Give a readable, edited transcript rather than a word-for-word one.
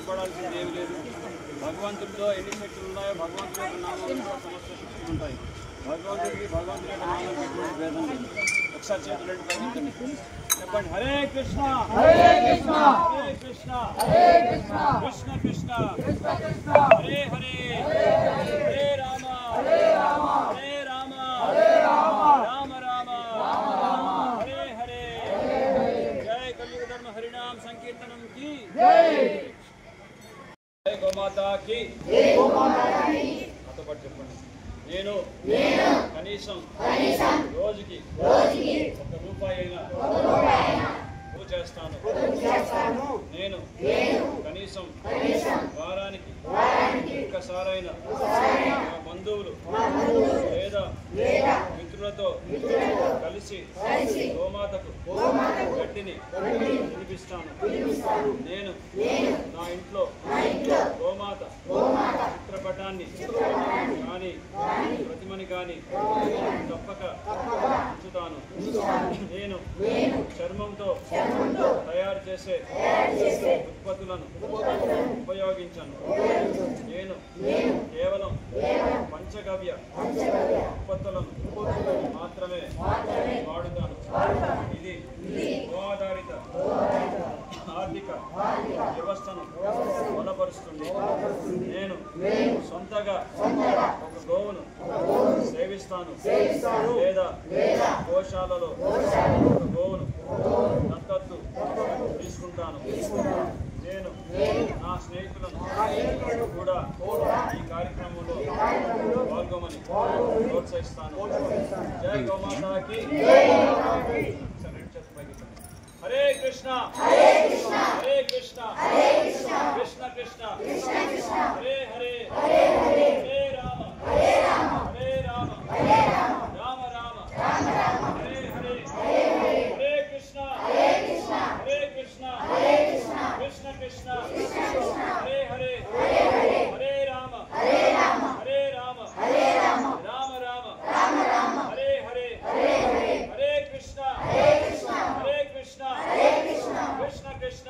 భయపడాల్సింది ఏమి లేదు. భగవంతుడిలో ఎన్ని శక్తులు ఉన్నాయో భగవంతుడి యొక్క నామంలో సమస్త శక్తులు ఉంటాయి. భగవంతుడి యొక్క నామంలో ఎటువంటి భేదం లేదు. ఒకసారి చేతులు రెండు పైకి చెప్పండి. హరే కృష్ణ హరే కృష్ణ హరే కృష్ణ హరే కృష్ణ కృష్ణ కృష్ణ హరే హరే హరే రామ హరే రామ హరే రామ హరే రామ రామ రామ హరే హరే. జై కలియుగ ధర్మ హరినామ సంకీర్తనం की జై. జై గోమాతా की జై. నాతో పాటు చెప్పండి. నేను కనీసం రోజుకి ₹1 అయినా పూజ చేస్తాను. నేను కనీసం వారానికి ఒక్కసారైనా నా బంధువులు లేదా మిత్రులతో కలిసి గోమాతకు గడ్డిని తినిపిస్తాను. నేను నా ఇంట్లో గోమాత చిత్రపటాన్ని కానీ ప్రతిమని కానీ తప్పక ఉంచుతాను. నేను చర్మంతో తయారు చేసే ఉత్పత్తులను ఉపయోగించను. నేను కేవలం పంచగవ్య ఉత్పత్తులను మాత్రమే వాడుతాను. ఇది గో ఆధారిత ఆర్థిక వ్యవస్థను బలపరుస్తుంది. నేను సొంతగా ఒక గోవును సేవిస్తాను లేదా గోశాలలో ఒక గోవును దత్తత్తు తీసుకుంటాను. నేను నా స్నేహితులను కూడా ఈ కార్యక్రమంలో పాల్గొమని ప్రోత్సహిస్తాను. జై గోమాతాకి. హరే కృష్ణ హరే కృష్ణ హరే కృష్ణ కృష్ణ కృష్ణ హరే హరే హరే రామ హరే రామ రామ రామ హరే హరే హరే కృష్ణ హరే కృష్ణ కృష్ణ కృష్ణ హరే హరే హరే రామ హరే రామ రామ రామ హరే హరే హరే కృష్ణ కృష్ణ కృష్ణ కృష్ణ